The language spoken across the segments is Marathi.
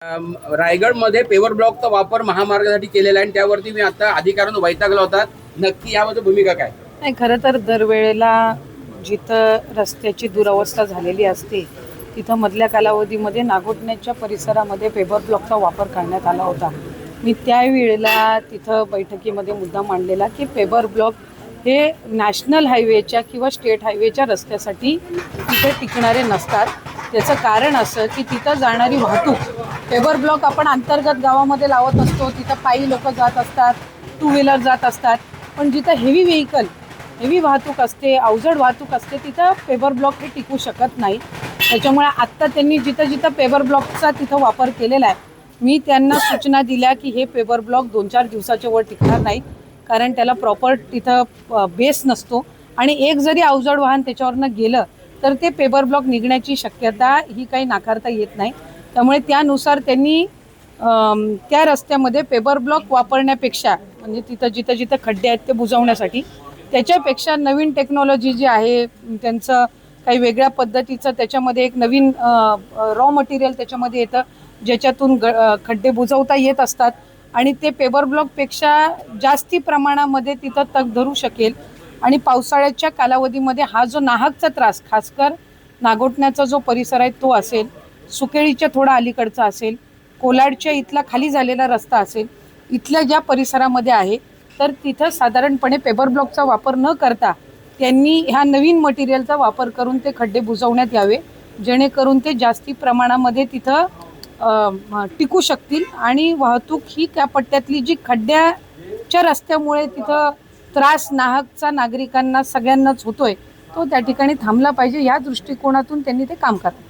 रायगडमध्ये पेवर ब्लॉकचा वापर महामार्गासाठी केलेला आहे आणि त्यावरती मी आता अधिकाऱ्यांना वैतागला होता. नक्की यामध्ये भूमिका काय? नाही, खरं तर दरवेळेला जिथं रस्त्याची दुरवस्था झालेली असते तिथं मधल्या कालावधीमध्ये नागोठण्याच्या परिसरामध्ये पेवर ब्लॉकचा वापर करण्यात आला होता. मी त्यावेळेला तिथं बैठकीमध्ये मुद्दा मांडलेला की पेवर ब्लॉक हे नॅशनल हायवेच्या किंवा स्टेट हायवेच्या रस्त्यासाठी तिथे टिकणारे नसतात. त्याचं कारण असं की तिथं जाणारी वाहतूक पेवर ब्लॉक आपण अंतर्गत गावामध्ये लावत असतो, तिथं पायी लोक जात असतात, टू व्हीलर जात असतात. पण जिथं हेवी वाहतूक असते, अवजड वाहतूक असते, तिथं पेवर ब्लॉक हे टिकू शकत नाही. त्याच्यामुळे आत्ता त्यांनी जिथं पेवर ब्लॉकचा तिथं वापर केलेला आहे, मी त्यांना सूचना दिल्या की हे पेवर ब्लॉक 2-4 दिवसाच्या वर टिकणार नाही, कारण त्याला प्रॉपर तिथं बेस नसतो आणि एक जरी अवजड वाहन त्याच्यावरनं गेलं तर ते पेवर ब्लॉक निघण्याची शक्यता ही काही नाकारता येत नाही. त्यामुळे त्यानुसार त्यांनी त्या रस्त्यामध्ये पेवर ब्लॉक वापरण्यापेक्षा म्हणजे तिथं जिथं खड्डे आहेत ते बुजवण्यासाठी त्याच्यापेक्षा नवीन टेक्नॉलॉजी जी आहे त्यांचं काही वेगळ्या पद्धतीचं त्याच्यामध्ये एक नवीन रॉ मटेरियल त्याच्यामध्ये येतं ज्याच्यातून खड्डे बुजवता येत असतात आणि ते पेवर ब्लॉकपेक्षा जास्ती प्रमाणामध्ये तिथं तग धरू शकेल. आणि पावसाळ्याच्या कालावधीमध्ये हा जो नाहकचा त्रास खासकर नागोठण्याचा जो परिसर आहे तो असेल, सुकेळीच्या थोडा अलीकडचा असेल, कोलाडच्या इथला खाली झालेला रस्ता असेल, इथल्या ज्या परिसरामध्ये आहे तर तिथं साधारणपणे पेवर ब्लॉकचा वापर न करता त्यांनी ह्या नवीन मटेरियलचा वापर करून ते खड्डे बुजवण्यात यावे, जेणेकरून ते जास्ती प्रमाणामध्ये तिथं टिकू शकतील आणि वाहतूक ही त्या पट्ट्यातली जी खड्ड्याच्या रस्त्यामुळे तिथं त्रास नाहकचा नागरिकांना सगळ्यांनाच होतोय तो त्या ठिकाणी थांबला पाहिजे, या दृष्टिकोनातून त्यांनी ते काम करतात.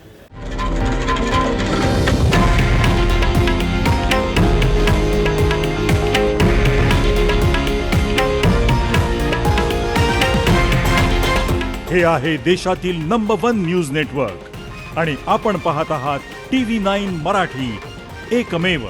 हे आहे देशातील नंबर 1 न्यूज नेटवर्क आणि आपण पाहत आहात TV9 मराठी, एकमेव.